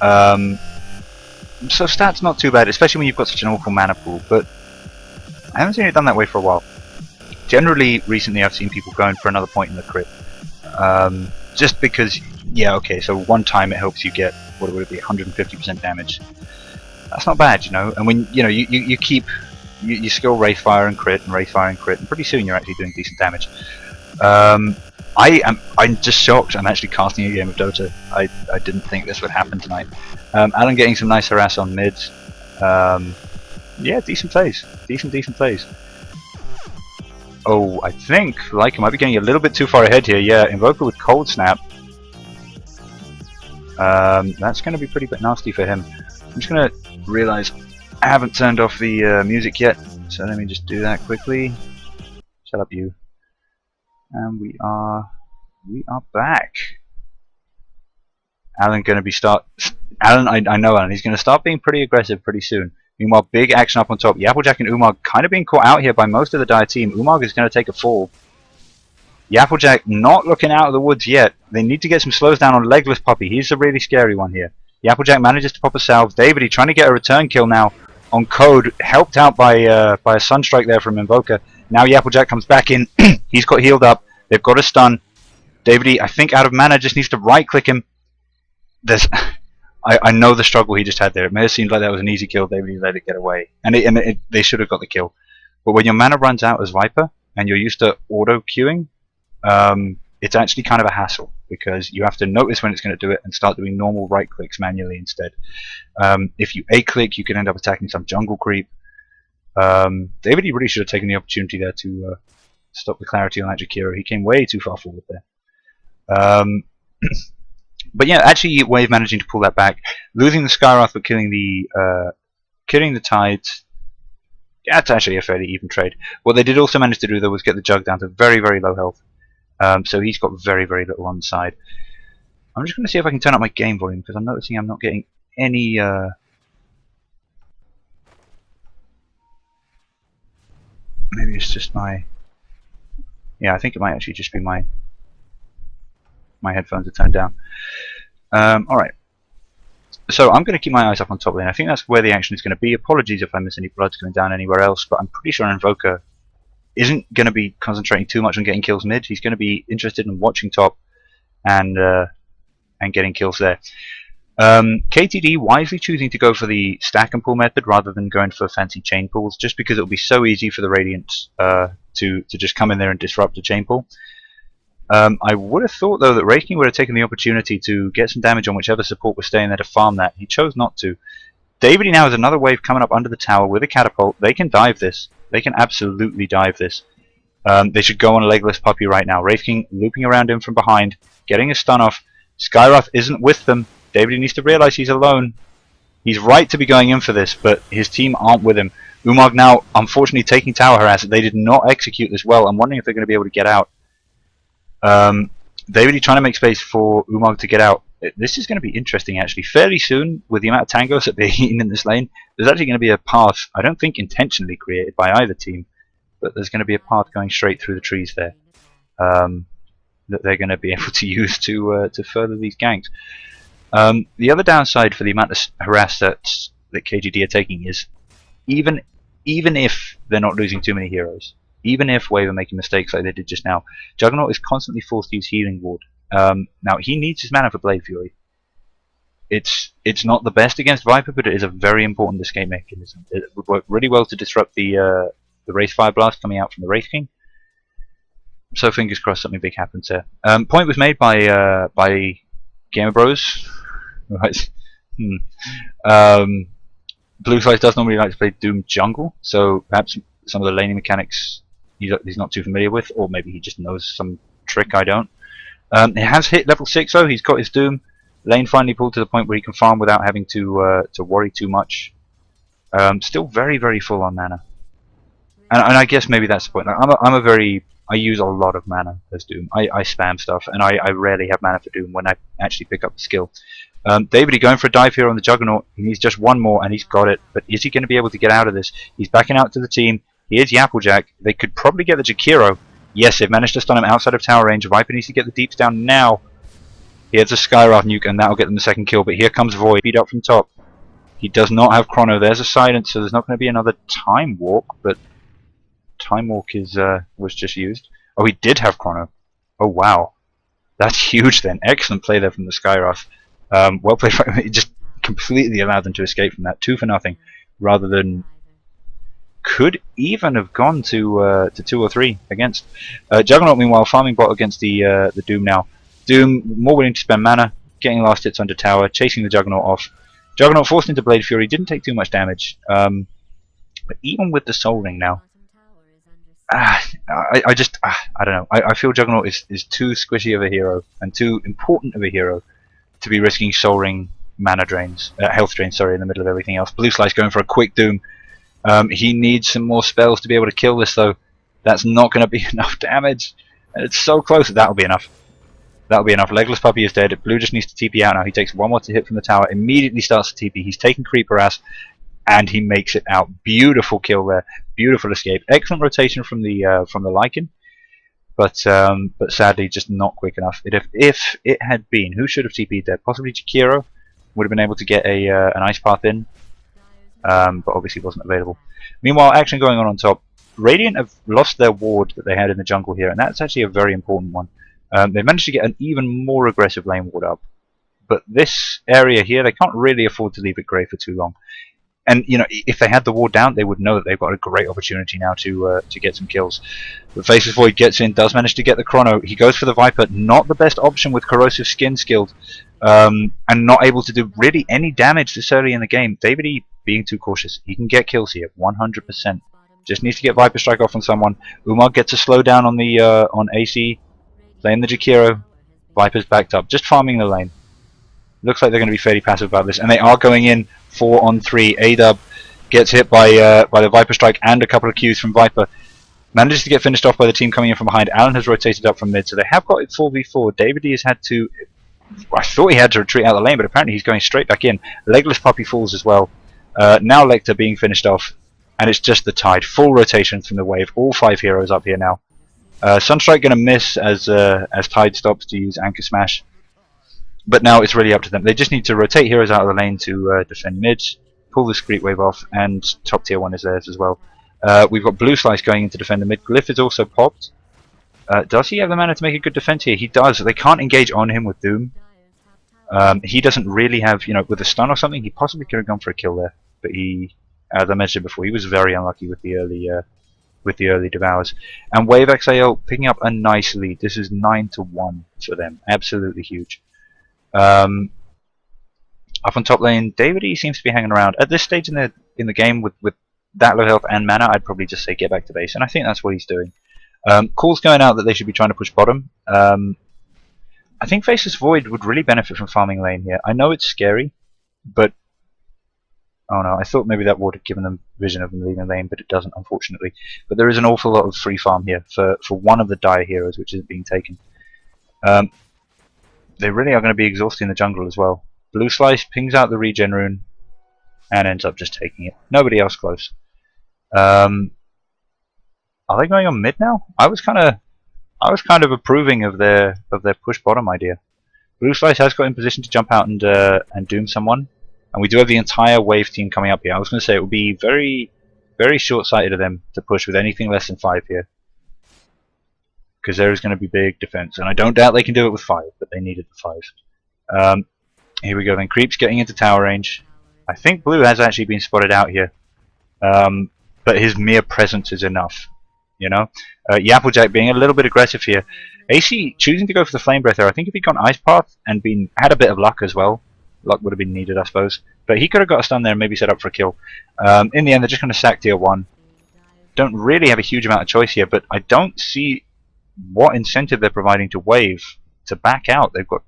So stats not too bad, especially when you've got such an awful mana pool, but I haven't seen it done that way for a while. Generally, recently I've seen people going for another point in the crit. Just because, yeah, okay, so one time it helps you get, what would it be, 150% damage. That's not bad, you know, and when, you know, you keep, you skill Wraithfire and crit, and pretty soon you're actually doing decent damage. I'm just shocked I'm actually casting a game of Dota. I didn't think this would happen tonight. Alan getting some nice harass on mid. Yeah, decent plays. Decent plays. Oh, I think Leica might be getting a little bit too far ahead here. Yeah, Invoker with Cold Snap. That's going to be pretty nasty for him. I'm just going to realise I haven't turned off the music yet, so let me just do that quickly. Shut up, you. And we are back. Alan going to be Alan, I know Alan. He's going to start being pretty aggressive pretty soon. Meanwhile, big action up on top. Yapplejack and Umag kind of being caught out here by most of the Dire team. Umag is going to take a fall. Yapplejack not looking out of the woods yet. They need to get some slows down on Legless Puppy. He's the really scary one here. Yapplejack manages to pop a salve. David, trying to get a return kill now on Code, helped out by a Sunstrike there from Invoker. Now Yapplejack comes back in. He's got healed up. They've got a stun. David, I think out of mana, just needs to right click him. There's I know the struggle he just had there. It may have seemed like that was an easy kill. David let it get away, and they should have got the kill. But when your mana runs out as Viper and you're used to auto queuing, it's actually kind of a hassle because you have to notice when it's going to do it and start doing normal right clicks manually instead. If you A click, you can end up attacking some jungle creep. David really should have taken the opportunity there to stop the clarity on that Jakiro. He came way too far forward there. But yeah, actually Wave managing to pull that back, losing the Skywrath but killing the Tides. Yeah, that's actually a fairly even trade. What they did also manage to do though was get the Jug down to very low health. So he's got very little on the side. I'm just going to see if I can turn up my game volume because I'm noticing I'm not getting any. Maybe it's just my. Yeah, I think it might actually just be my headphones are turned down. Alright. So I'm going to keep my eyes up on top lane. I think that's where the action is going to be. Apologies if I miss any bloods going down anywhere else, but I'm pretty sure Invoker isn't going to be concentrating too much on getting kills mid. He's going to be interested in watching top and getting kills there. KTD wisely choosing to go for the stack and pull method rather than going for fancy chain pulls, just because it will be so easy for the Radiants to just come in there and disrupt the chain pull. I would have thought though that Wraith King would have taken the opportunity to get some damage on whichever support was staying there to farm that. He chose not to. Davidy now has another wave coming up under the tower with a catapult. They can dive this. They can absolutely dive this. They should go on a Legless Puppy right now. Wraith King looping around him from behind, getting a stun off. Skywrath isn't with them. Davidy needs to realize he's alone. He's right to be going in for this, but his team aren't with him. Umag now, unfortunately, taking tower harass. They did not execute this well. I'm wondering if they're going to be able to get out. Davidy trying to make space for Umag to get out. This is going to be interesting actually. Fairly soon, with the amount of tangos that they're eating in this lane, there's actually going to be a path, I don't think intentionally created by either team, but there's going to be a path going straight through the trees there that they're going to be able to use to further these ganks. The other downside for the amount of harass that KGD are taking is even if they're not losing too many heroes, even if Wave are making mistakes like they did just now, Juggernaut is constantly forced to use Healing Ward. Now he needs his mana for Blade Fury. It's not the best against Viper, but it is a very important escape mechanism. It would work really well to disrupt the Wraith Fire Blast coming out from the Wraith King. So fingers crossed something big happens there. Point was made by Gamer Bros. Right. Blue Slice does normally like to play Doom jungle, so perhaps some of the laning mechanics he's not too familiar with, or maybe he just knows some trick I don't. He has hit level 6 though. He's got his Doom. Lane finally pulled to the point where he can farm without having to worry too much. Still very full on mana, and I guess maybe that's the point. I use a lot of mana as Doom. I spam stuff, and I rarely have mana for Doom when I actually pick up the skill. David going for a dive here on the Juggernaut. He needs just one more, and he's got it. But is he going to be able to get out of this? He's backing out to the team. Here's Yapplejack. They could probably get the Jakiro. Yes, they've managed to stun him outside of tower range. Viper needs to get the deeps down now. He has a Skywrath nuke, and that'll get them the second kill. But here comes Void, beat up from top. He does not have Chrono. There's a silence, so there's not going to be another Time Walk. But Time Walk is was just used. Oh, he did have Chrono. Oh wow, that's huge then. Excellent play there from the Skywrath. Well played. It just completely allowed them to escape from that. 2 for nothing, rather than could even have gone to 2 or 3 against. Juggernaut meanwhile farming bot against the Doom now. Doom more willing to spend mana, getting last hits under tower, chasing the Juggernaut off. Juggernaut forced into Blade Fury, didn't take too much damage. But even with the Soul Ring now, I don't know. I feel Juggernaut is too squishy of a hero and too important of a hero to be risking Soul Ring mana drains, health drains, sorry, in the middle of everything else. Blue Slice going for a quick Doom. He needs some more spells to be able to kill this though. That's not going to be enough damage. It's so close. That'll be enough. That'll be enough. Legless Puppy is dead. Blue just needs to TP out now. He takes 1 more to hit from the tower. Immediately starts to TP. He's taking Creeper Ass, and he makes it out. Beautiful kill there. Beautiful escape. Excellent rotation from the Lycan, but sadly just not quick enough. If it had been, who should have TP'd there? Possibly Jakiro would have been able to get an Ice Path in, but obviously wasn't available. Meanwhile, action going on top. Radiant have lost their ward that they had in the jungle here, and that's actually a very important one. They managed to get an even more aggressive lane ward up, but this area here, they can't really afford to leave it grey for too long. And you know, if they had the ward down, they would know that they've got a great opportunity now to get some kills. But Faceless Void gets in, does manage to get the Chrono. He goes for the Viper, not the best option with Corrosive Skin skilled, and not able to do really any damage this early in the game. David E being too cautious. He can get kills here, 100%. Just needs to get Viper Strike off on someone. Umar gets a slow down on the on AC. Playing the Jakiro. Viper's backed up, just farming the lane. Looks like they're going to be fairly passive about this, and they are going in 4 on 3. A-Dub gets hit by the Viper Strike and a couple of Qs from Viper. Manages to get finished off by the team coming in from behind. Alan has rotated up from mid, so they have got it 4v4. David E has had to... I thought he had to retreat out of the lane, but apparently he's going straight back in. Legless Puppy falls as well. Now Lecter being finished off, and it's just the Tide. Full rotation from the wave. All 5 heroes up here now. Sunstrike going to miss as Tide stops to use Anchor Smash. But now it's really up to them. They just need to rotate heroes out of the lane to defend mid, pull the Screep Wave off, and top tier 1 is theirs as well. We've got Blue Slice going in to defend the mid. Glyph is also popped. Does he have the mana to make a good defense here? He does. They can't engage on him with Doom. He doesn't really have, you know, with a stun or something, he possibly could have gone for a kill there. But he, as I mentioned before, he was very unlucky with the early devours. And Wave.XIL picking up a nice lead. This is 9-1 for them. Absolutely huge. Up on top lane, David E seems to be hanging around. At this stage in the game with that low health and mana, I'd probably just say get back to base, and I think that's what he's doing. Calls going out that they should be trying to push bottom. I think Faceless Void would really benefit from farming lane here. I know it's scary, but oh no, I thought maybe that would have given them vision of them leaving lane, but it doesn't, unfortunately. But there is an awful lot of free farm here for one of the dire heroes which isn't being taken. They really are going to be exhausting the jungle as well. Blue Slice pings out the regen rune and ends up just taking it. Nobody else close. Are they going on mid now? I was kind of approving of their push bottom idea. Blue Slice has got in position to jump out and doom someone, and we do have the entire wave team coming up here. I was going to say it would be very, very short-sighted of them to push with anything less than 5 here, because there is going to be big defense, and I don't doubt they can do it with 5, but they needed the 5. Here we go then. Creeps getting into tower range. I think Blue has actually been spotted out here, but his mere presence is enough. You know, Yapplejack being a little bit aggressive here. AC choosing to go for the Flame Breath there. I think if he'd gone Ice Path and had a bit of luck as well, luck would have been needed, I suppose. But he could have got a stun there and maybe set up for a kill. In the end, they're just going to sack tier 1. Don't really have a huge amount of choice here, but I don't see what incentive they're providing to Wave to back out. They've got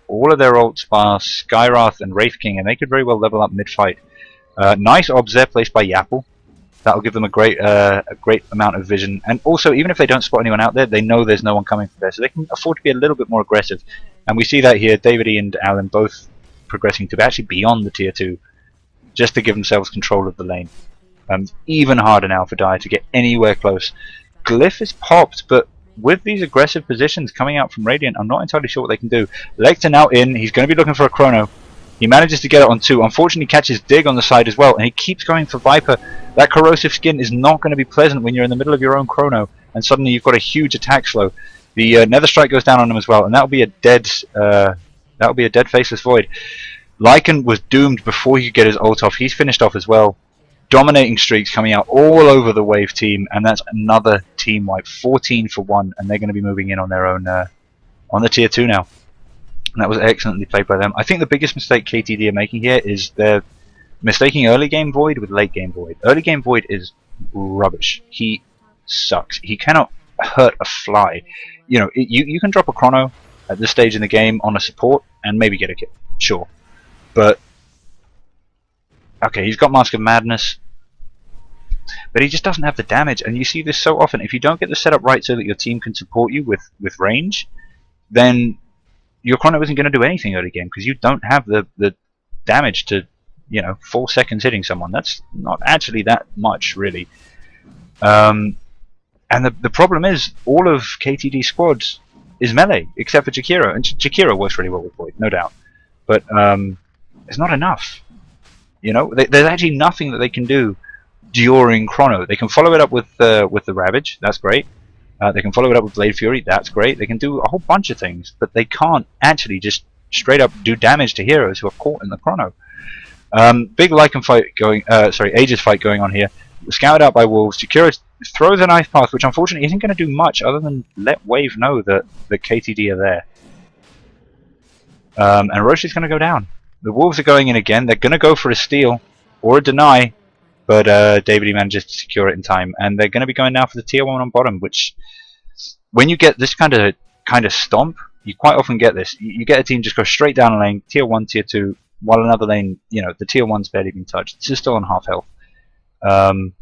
all of their ult sparse, Skywrath and Wraith King, and they could very well level up mid-fight. Nice obs there placed by Yapple. That'll give them a great amount of vision, and also even if they don't spot anyone out there, they know there's no one coming from there, so they can afford to be a little bit more aggressive. And we see that here. David E and Alan both progressing to actually beyond the tier 2, just to give themselves control of the lane. Even harder now for Dire to get anywhere close. Glyph is popped, but with these aggressive positions coming out from Radiant, I'm not entirely sure what they can do. Lecter now in. He's going to be looking for a chrono. He manages to get it on 2. Unfortunately, he catches Dig on the side as well, and he keeps going for Viper. That corrosive skin is not going to be pleasant when you're in the middle of your own chrono, and suddenly you've got a huge attack slow. The Nether Strike goes down on him as well, and that'll be a dead faceless void. Lycan was doomed before he could get his ult off. He's finished off as well. Dominating streaks coming out all over the Wave team, and that's another team wipe. 14 for 1, and they're going to be moving in on their own on the tier 2 now. And that was excellently played by them. I think the biggest mistake KTD are making here is they're mistaking early game Void with late game Void. Early game Void is rubbish. He sucks. He cannot hurt a fly. You know, you can drop a chrono at this stage in the game on a support and maybe get a kill. Sure. But okay, he's got Mask of Madness, but he just doesn't have the damage, and you see this so often. If you don't get the setup right so that your team can support you with range, then your chrono isn't going to do anything early game because you don't have the damage to, you know, 4 seconds hitting someone. That's not actually that much, really. And the problem is all of KTD's squads is melee, except for Jakiro, and Jakiro works really well with Void, no doubt. But it's not enough. You know, there's actually nothing that they can do during chrono. They can follow it up with the Ravage. That's great. They can follow it up with Blade Fury. That's great. They can do a whole bunch of things, but they can't actually just straight up do damage to heroes who are caught in the chrono. Big Lycan fight going. Aegis fight going on here. Scouted out by Wolves. Jakiro throws a knife path, which unfortunately isn't going to do much other than let Wave know that the KTD are there. And Roche is going to go down. The Wolves are going in again. They're going to go for a steal or a deny, but David manages to secure it in time, and they're going to be going now for the tier 1 on bottom. Which, when you get this kind of stomp, you quite often get this. You get a team just go straight down a lane, tier 1, tier 2, while another lane, you know, the tier 1's barely been touched. This is still on half health, and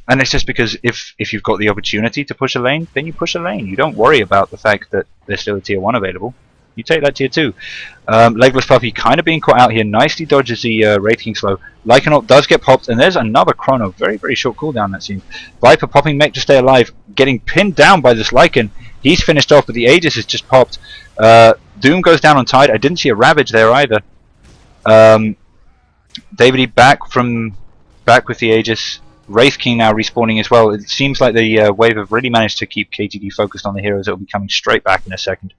it's just because if you've got the opportunity to push a lane, then you push a lane. You don't worry about the fact that there's still a tier 1 available. You take that tier 2. Legless Puppy kind of being caught out here. Nicely dodges the Wraith King slow. Lycanort does get popped, and there's another chrono. Very, very short cooldown, that seems. Viper popping mech to stay alive. Getting pinned down by this Lycan. He's finished off, but the Aegis is just popped. Doom goes down on Tide. I didn't see a Ravage there either. David back with the Aegis. Wraith King now respawning as well. It seems like the Wave have really managed to keep KTD focused on the heroes that will be coming straight back in a second.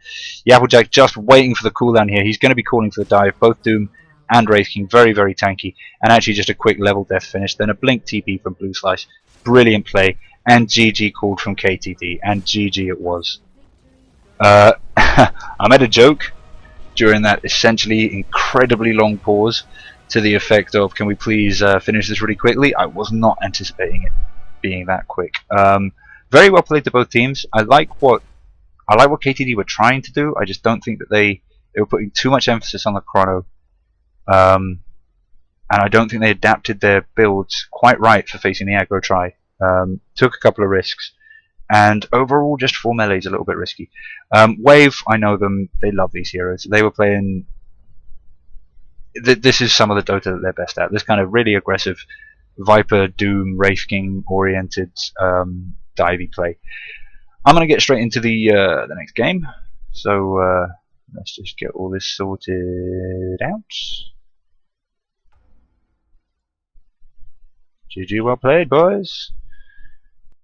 Applejack just waiting for the cooldown here. He's going to be calling for the dive. Both Doom and Wraith King very, very tanky. And actually just a quick level death finish. Then a blink TP from Blue Slice. Brilliant play. And GG called from KTD. And GG it was. I made a joke during that essentially incredibly long pause, to the effect of, can we please finish this really quickly? I was not anticipating it being that quick. Very well played to both teams. I like what KTD were trying to do. I just don't think that they were putting too much emphasis on the chrono, and I don't think they adapted their builds quite right for facing the aggro try. Took a couple of risks, and overall just full melee is a little bit risky. Wave, I know them. They love these heroes. They were playing. This is some of the Dota that they're best at. This kind of really aggressive Viper, Doom, Wraith King oriented divey play. I'm going to get straight into the next game. So let's just get all this sorted out. GG, well played, boys.